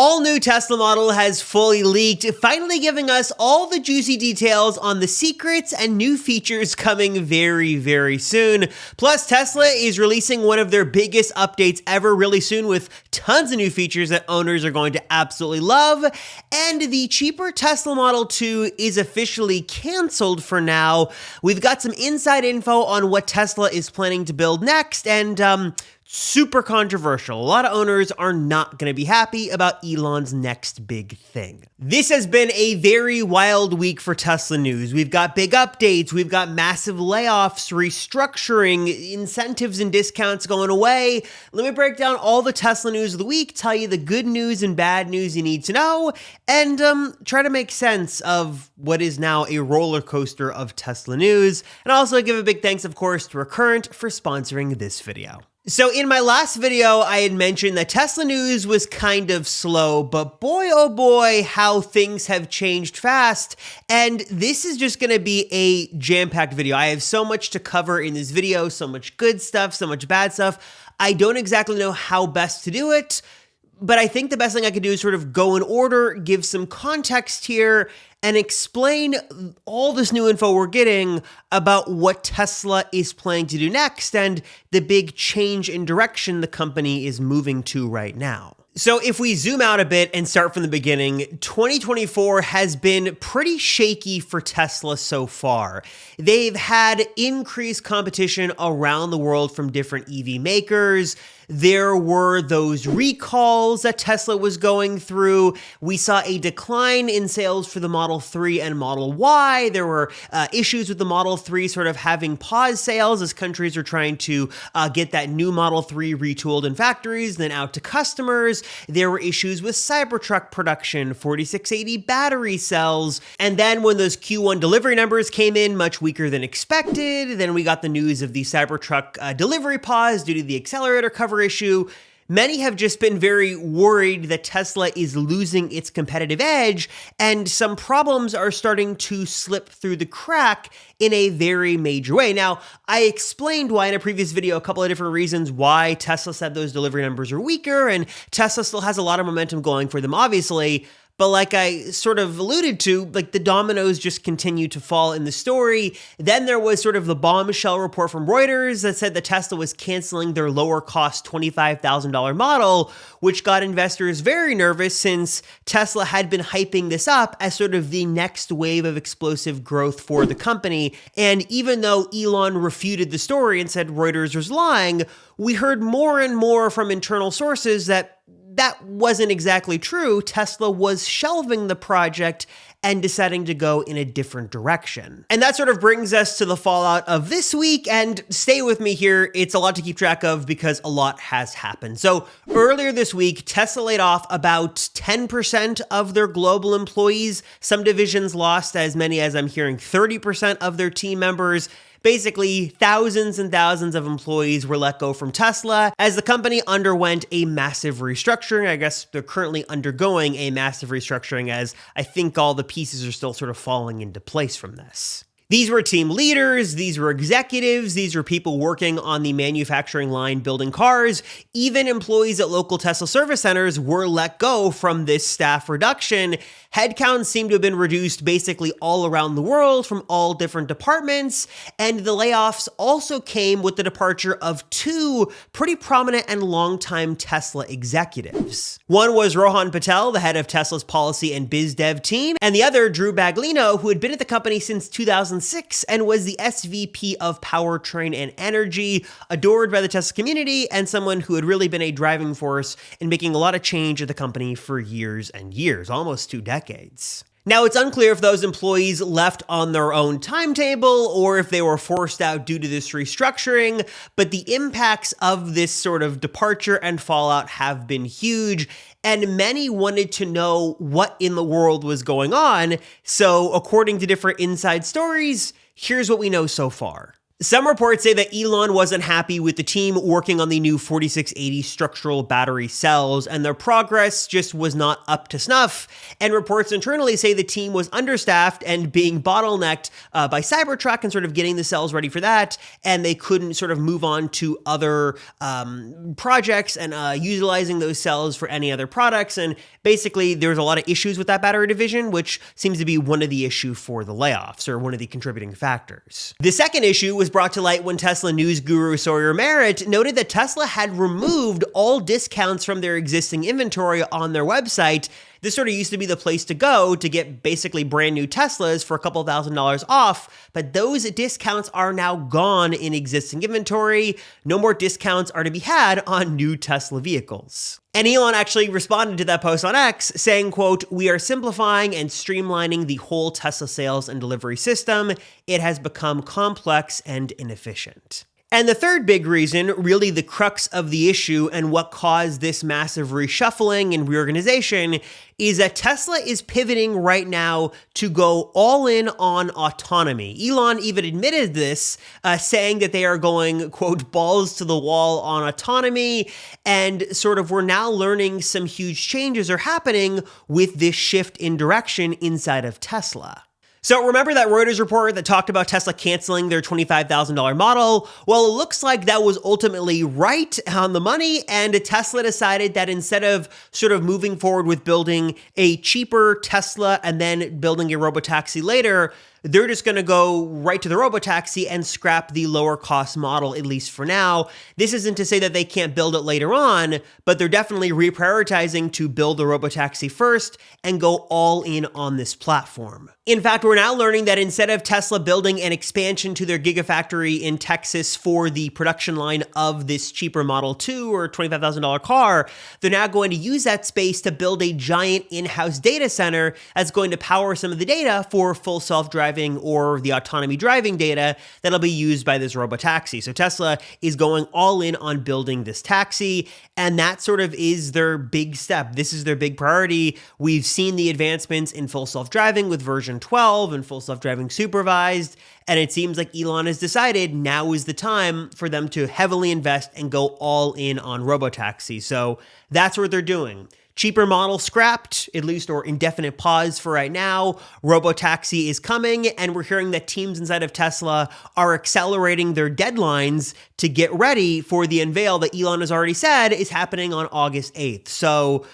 all-new Tesla model has fully leaked, finally giving us all the juicy details on the secrets and new features coming very, very soon. Plus, Tesla is releasing one of their biggest updates ever really soon with tons of new features that owners are going to absolutely love. And the cheaper Tesla Model 2 is officially canceled for now. We've got some inside info on what Tesla is planning to build next, and super controversial. A lot of owners are not going to be happy about Elon's next big thing. This has been a very wild week for Tesla news. We've got big updates. We've got massive layoffs, restructuring, incentives and discounts going away. Let me break down all the Tesla news of the week, tell you the good news and bad news you need to know, and try to make sense of what is now a roller coaster of Tesla news. And also give a big thanks, of course, to Recurrent for sponsoring this video. So in my last video, I had mentioned that Tesla news was kind of slow, but boy, oh boy, how things have changed fast. And this is just gonna be a jam-packed video. I have so much to cover in this video, so much good stuff, so much bad stuff. I don't exactly know how best to do it, but I think the best thing I could do is sort of go in order, give some context here, and explain all this new info we're getting about what Tesla is planning to do next and the big change in direction the company is moving to right now. So if we zoom out a bit and start from the beginning, 2024 has been pretty shaky for Tesla so far. They've had increased competition around the world from different EV makers. There were those recalls that Tesla was going through. We saw a decline in sales for the Model 3 and Model Y. There were issues with the Model 3 sort of having paused sales as countries are trying to get that new Model 3 retooled in factories, then out to customers. There were issues with Cybertruck production, 4680 battery cells. And then when those Q1 delivery numbers came in much weaker than expected, then we got the news of the Cybertruck delivery pause due to the accelerator cover issue. Many have just been very worried that Tesla is losing its competitive edge, and some problems are starting to slip through the crack in a very major way. Now, I explained why in a previous video, a couple of different reasons why Tesla said those delivery numbers are weaker, and Tesla still has a lot of momentum going for them, obviously. But like I sort of alluded to, like the dominoes just continue to fall in the story. Then there was sort of the bombshell report from Reuters that said that Tesla was canceling their lower cost $25,000 model, which got investors very nervous since Tesla had been hyping this up as sort of the next wave of explosive growth for the company. And even though Elon refuted the story and said Reuters was lying, we heard more and more from internal sources that wasn't exactly true. Tesla was shelving the project and deciding to go in a different direction. And that sort of brings us to the fallout of this week, and stay with me here. It's a lot to keep track of because a lot has happened. So earlier this week, Tesla laid off about 10% of their global employees. Some divisions lost as many as, I'm hearing, 30% of their team members. Basically, thousands and thousands of employees were let go from Tesla as the company underwent a massive restructuring. I guess they're currently undergoing a massive restructuring as I think all the pieces are still sort of falling into place from this. These were team leaders, these were executives, these were people working on the manufacturing line building cars. Even employees at local Tesla service centers were let go from this staff reduction. Headcounts seem to have been reduced basically all around the world from all different departments, and the layoffs also came with the departure of two pretty prominent and longtime Tesla executives. One was Rohan Patel, the head of Tesla's policy and biz dev team, and the other, Drew Baglino, who had been at the company since 2006 and was the SVP of Powertrain and Energy, adored by the Tesla community, and someone who had really been a driving force in making a lot of change at the company for years and years, almost 2 decades. Now, it's unclear if those employees left on their own timetable or if they were forced out due to this restructuring, but the impacts of this sort of departure and fallout have been huge, and many wanted to know what in the world was going on. So, according to different inside stories, here's what we know so far. Some reports say that Elon wasn't happy with the team working on the new 4680 structural battery cells, and their progress just was not up to snuff. And reports internally say the team was understaffed and being bottlenecked by Cybertruck and sort of getting the cells ready for that, and they couldn't sort of move on to other projects and utilizing those cells for any other products. And basically, there's a lot of issues with that battery division, which seems to be one of the issue for the layoffs, or one of the contributing factors. The second issue was brought to light when Tesla news guru Sawyer Merritt noted that Tesla had removed all discounts from their existing inventory on their website. This sort of used to be the place to go to get basically brand new Teslas for a couple $1,000s off, but those discounts are now gone in existing inventory. No more discounts are to be had on new Tesla vehicles. And Elon actually responded to that post on X saying, quote, "We are simplifying and streamlining the whole Tesla sales and delivery system. It has become complex and inefficient." And the third big reason, really the crux of the issue and what caused this massive reshuffling and reorganization, is that Tesla is pivoting right now to go all in on autonomy. Elon even admitted this, saying that they are going, quote, balls to the wall on autonomy. And sort of we're now learning some huge changes are happening with this shift in direction inside of Tesla. So remember that Reuters report that talked about Tesla canceling their $25,000 model? Well, it looks like that was ultimately right on the money, and Tesla decided that instead of sort of moving forward with building a cheaper Tesla and then building a Robotaxi later, they're just going to go right to the Robotaxi and scrap the lower cost model, at least for now. This isn't to say that they can't build it later on, but they're definitely reprioritizing to build the Robotaxi first and go all in on this platform. In fact, we're now learning that instead of Tesla building an expansion to their Gigafactory in Texas for the production line of this cheaper Model 2 or $25,000 car, they're now going to use that space to build a giant in-house data center that's going to power some of the data for full self-driving or the autonomy driving data that'll be used by this Robotaxi. So Tesla is going all in on building this taxi, and that sort of is their big step. This is their big priority. We've seen the advancements in full self-driving with version 12 and full self-driving supervised, and it seems like Elon has decided now is the time for them to heavily invest and go all in on Robotaxi. So that's what they're doing. Cheaper model scrapped, at least, or indefinite pause for right now. Robotaxi is coming, and we're hearing that teams inside of Tesla are accelerating their deadlines to get ready for the unveil that Elon has already said is happening on August 8th. So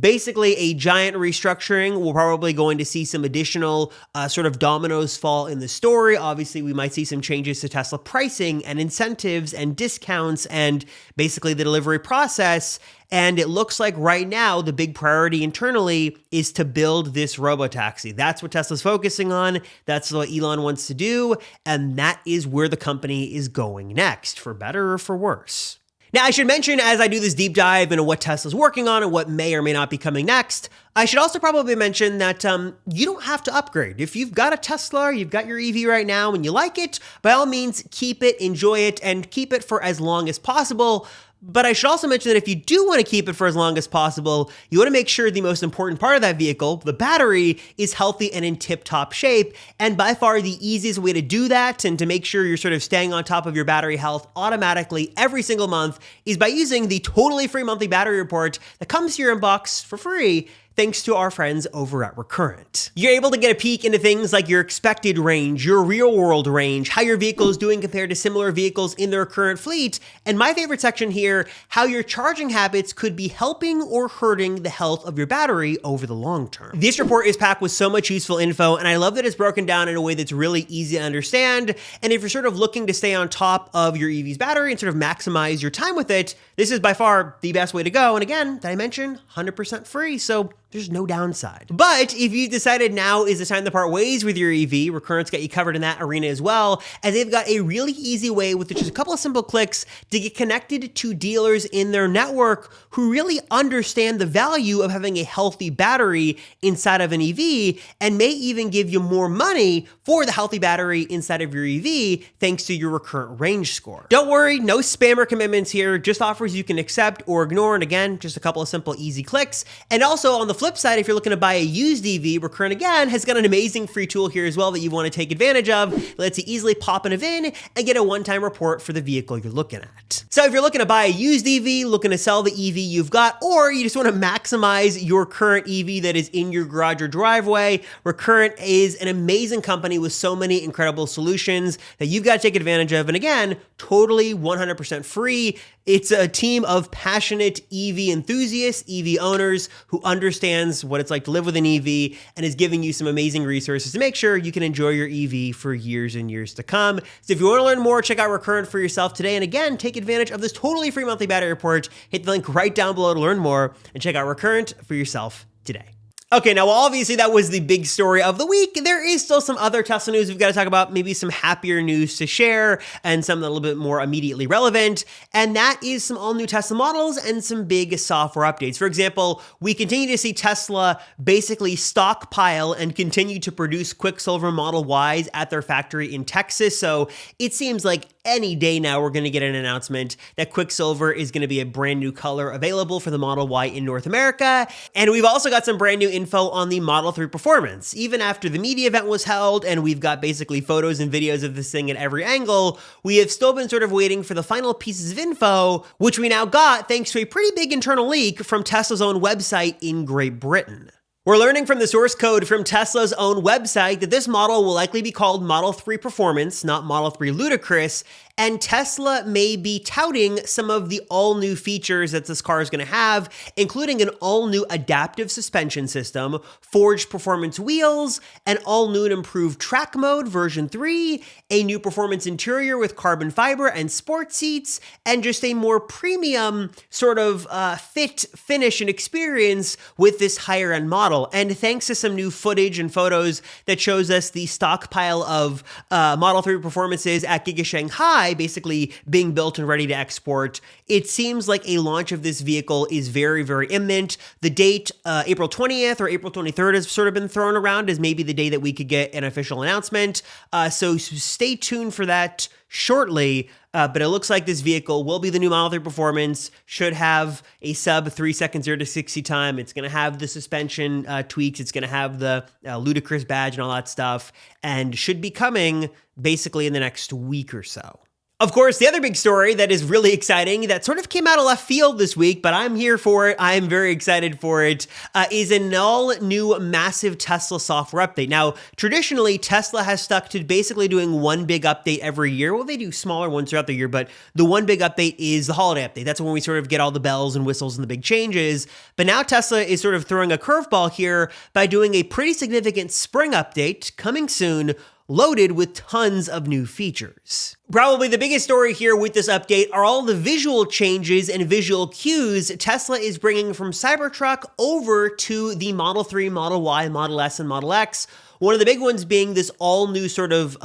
basically a giant restructuring. We're probably going to see some additional sort of dominoes fall in the story. Obviously, we might see some changes to Tesla pricing and incentives and discounts and basically the delivery process. And it looks like right now, the big priority internally is to build this Robotaxi. That's what Tesla's focusing on. That's what Elon wants to do. And that is where the company is going next, for better or for worse. Now, I should mention, as I do this deep dive into what Tesla's working on and what may or may not be coming next, I should also probably mention that you don't have to upgrade. If you've got a Tesla, you've got your EV right now and you like it, by all means, keep it, enjoy it, and keep it for as long as possible. But I should also mention that if you do want to keep it for as long as possible, you want to make sure the most important part of that vehicle, the battery, is healthy and in tip-top shape. And by far the easiest way to do that and to make sure you're sort of staying on top of your battery health automatically every single month is by using the totally free monthly battery report that comes to your inbox for free, thanks to our friends over at Recurrent. You're able to get a peek into things like your expected range, your real world range, how your vehicle is doing compared to similar vehicles in the Recurrent fleet, and my favorite section here, how your charging habits could be helping or hurting the health of your battery over the long term. This report is packed with so much useful info, and I love that it's broken down in a way that's really easy to understand. And if you're sort of looking to stay on top of your EV's battery and sort of maximize your time with it, this is by far the best way to go. And again, did I mention 100% free? So there's no downside. But if you decided now is the time to part ways with your EV, Recurrent's got you covered in that arena as well, as they've got a really easy way with just a couple of simple clicks to get connected to dealers in their network who really understand the value of having a healthy battery inside of an EV and may even give you more money for the healthy battery inside of your EV thanks to your Recurrent range score. Don't worry, no spammer commitments here, just offers you can accept or ignore, and again, just a couple of simple easy clicks. And also on the flip flip side, if you're looking to buy a used EV, Recurrent again has got an amazing free tool here as well that you want to take advantage of. It lets you easily pop in a VIN and get a one-time report for the vehicle you're looking at. So if you're looking to buy a used EV, looking to sell the EV you've got, or you just want to maximize your current EV that is in your garage or driveway, Recurrent is an amazing company with so many incredible solutions that you've got to take advantage of. And again, totally 100% free. It's a team of passionate EV enthusiasts, EV owners who understands what it's like to live with an EV and is giving you some amazing resources to make sure you can enjoy your EV for years and years to come. So if you want to learn more, check out Recurrent for yourself today. And again, take advantage of this totally free monthly battery report. Hit the link right down below to learn more and check out Recurrent for yourself today. Okay, now obviously that was the big story of the week. There is still some other Tesla news we've got to talk about, maybe some happier news to share and some a little bit more immediately relevant. And that is some all new Tesla models and some big software updates. For example, we continue to see Tesla basically stockpile and continue to produce Quicksilver Model Ys at their factory in Texas. So it seems like any day now we're going to get an announcement that Quicksilver is going to be a brand new color available for the Model Y in North America. And we've also got some brand new info on the Model 3 Performance. Even after the media event was held and we've got basically photos and videos of this thing at every angle, we have still been sort of waiting for the final pieces of info, which we now got thanks to a pretty big internal leak from Tesla's own website in Great Britain. We're learning from the source code from Tesla's own website that this model will likely be called Model 3 Performance, not Model 3 Ludicrous, and Tesla may be touting some of the all-new features that this car is going to have, including an all-new adaptive suspension system, forged performance wheels, an all-new and improved track mode version 3, a new performance interior with carbon fiber and sport seats, and just a more premium sort of fit, finish, and experience with this higher-end model. And thanks to some new footage and photos that shows us the stockpile of Model 3 Performances at Giga Shanghai, basically being built and ready to export, it seems like a launch of this vehicle is very, very imminent. The date, April 20th or April 23rd, has sort of been thrown around as maybe the day that we could get an official announcement. So stay tuned for that shortly. But it looks like this vehicle will be the new Model 3 Performance, should have a sub 3 seconds 0 to 60 time. It's going to have the suspension tweaks. It's going to have the ludicrous badge and all that stuff, and should be coming basically in the next week or so. Of course, the other big story that is really exciting that sort of came out of left field this week, but I'm here for it, I'm very excited for it, is an all-new massive Tesla software update. Now, traditionally, Tesla has stuck to basically doing one big update every year. Well, they do smaller ones throughout the year, but the one big update is the holiday update. That's when we sort of get all the bells and whistles and the big changes. But now Tesla is sort of throwing a curveball here by doing a pretty significant spring update coming soon, loaded with tons of new features. Probably the biggest story here with this update are all the visual changes and visual cues Tesla is bringing from Cybertruck over to the Model 3, Model Y, Model S, and Model X. One of the big ones being this all new sort of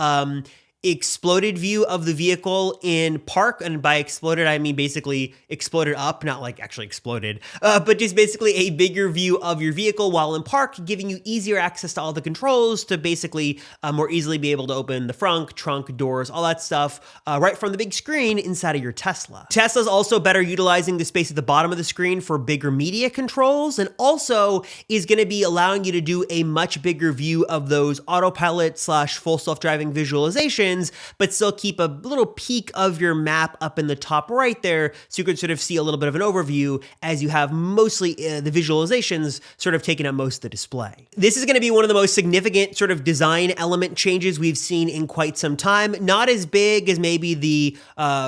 exploded view of the vehicle in park. And by exploded, I mean basically exploded up, not like actually exploded, but just basically a bigger view of your vehicle while in park, giving you easier access to all the controls to basically more easily be able to open the front, trunk, doors, all that stuff right from the big screen inside of your Tesla. Tesla's also better utilizing the space at the bottom of the screen for bigger media controls, and also is going to be allowing you to do a much bigger view of those autopilot / full self-driving visualizations, but still keep a little peek of your map up in the top right there, so you can sort of see a little bit of an overview as you have mostly the visualizations sort of taking up most of the display. This is going to be one of the most significant sort of design element changes we've seen in quite some time. Not as big as maybe the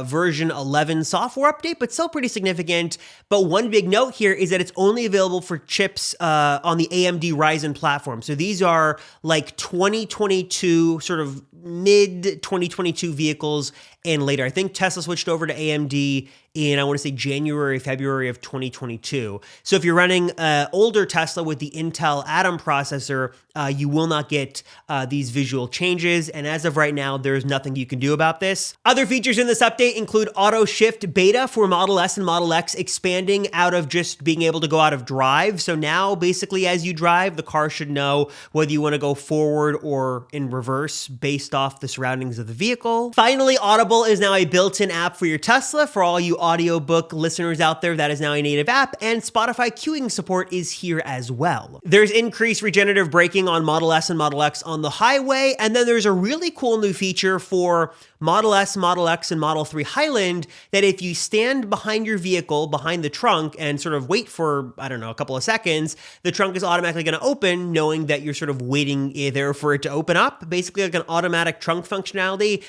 version 11 software update, but still pretty significant. But one big note here is that it's only available for chips on the AMD Ryzen platform. So these are like 2022 sort of mid-2022 vehicles and later. I think Tesla switched over to AMD in, I want to say January, February of 2022. So if you're running older Tesla with the Intel Atom processor, you will not get these visual changes. And as of right now, there's nothing you can do about this. Other features in this update include auto shift beta for Model S and Model X, expanding out of just being able to go out of drive. So now basically as you drive, the car should know whether you want to go forward or in reverse based off the surroundings of the vehicle. Finally, audible Audible is now a built-in app for your Tesla. For all you audiobook listeners out there, that is now a native app, and Spotify queuing support is here as well. There's increased regenerative braking on Model S and Model X on the highway, and then there's a really cool new feature for Model S, Model X, and Model 3 Highland that if you stand behind your vehicle, behind the trunk, and sort of wait for, I don't know, a couple of seconds, the trunk is automatically going to open, knowing that you're sort of waiting there for it to open up, basically like an automatic trunk functionality.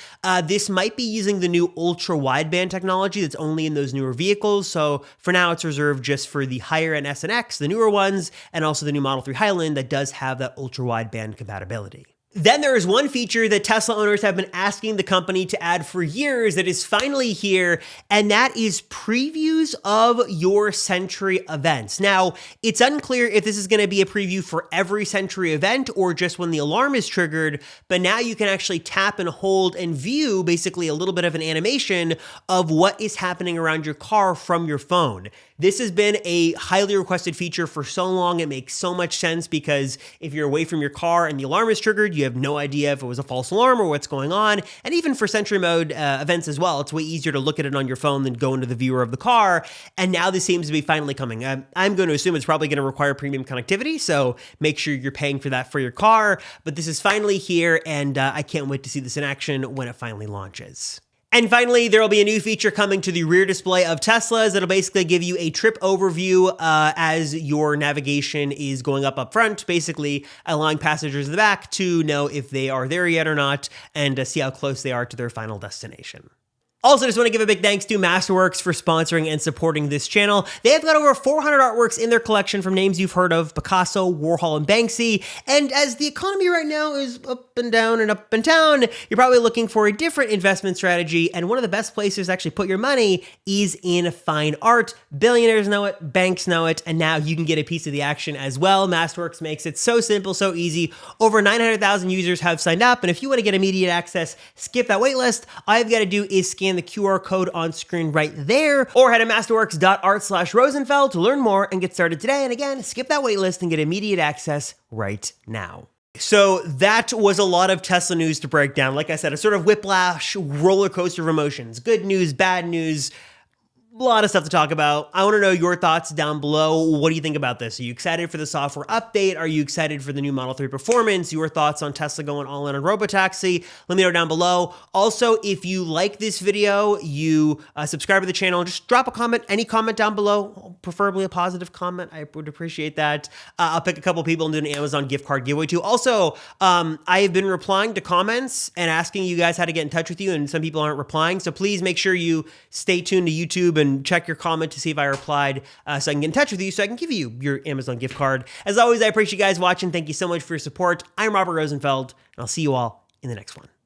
This might be using the new ultra wideband technology that's only in those newer vehicles. So for now, it's reserved just for the higher end S and X, the newer ones, and also the new Model 3 Highland that does have that ultra wideband compatibility. Then there is one feature that Tesla owners have been asking the company to add for years that is finally here, and that is previews of your Century events. Now, it's unclear if this is going to be a preview for every Century event or just when the alarm is triggered, but now you can actually tap and hold and view basically a little bit of an animation of what is happening around your car from your phone. This has been a highly requested feature for so long. It makes so much sense because if you're away from your car and the alarm is triggered, you have no idea if it was a false alarm or what's going on. And even for Century Mode events as well, it's way easier to look at it on your phone than go into the viewer of the car. And now this seems to be finally coming. I'm going to assume it's probably going to require premium connectivity, so make sure you're paying for that for your car. But this is finally here, and I can't wait to see this in action when it finally launches. And finally, there will be a new feature coming to the rear display of Teslas that'll basically give you a trip overview as your navigation is going up front, basically allowing passengers in the back to know if they are there yet or not and see how close they are to their final destination. Also, just want to give a big thanks to Masterworks for sponsoring and supporting this channel. They have got over 400 artworks in their collection from names you've heard of: Picasso, Warhol, and Banksy. And as the economy right now is up and down and up and down, you're probably looking for a different investment strategy. And one of the best places to actually put your money is in fine art. Billionaires know it, banks know it, and now you can get a piece of the action as well. Masterworks makes it so simple, so easy. Over 900,000 users have signed up, and if you want to get immediate access, skip that wait list. All you've got to do is scan the QR code on screen right there, or head to masterworks.art/Rosenfeld to learn more and get started today. And again, skip that waitlist and get immediate access right now. So that was a lot of Tesla news to break down. Like I said, a sort of whiplash roller coaster of emotions. Good news, bad news. A lot of stuff to talk about. I want to know your thoughts down below. What do you think about this? Are you excited for the software update? Are you excited for the new Model 3 performance? Your thoughts on Tesla going all in on Robotaxi? Let me know down below. Also, if you like this video, you subscribe to the channel, just drop a comment, any comment down below, preferably a positive comment. I would appreciate that. I'll pick a couple people and do an Amazon gift card giveaway too. Also, I have been replying to comments and asking you guys how to get in touch with you, and some people aren't replying. So please make sure you stay tuned to YouTube and check your comment to see if I replied so I can get in touch with you so I can give you your Amazon gift card. As always, I appreciate you guys watching. Thank you so much for your support. I'm Robert Rosenfeld, and I'll see you all in the next one.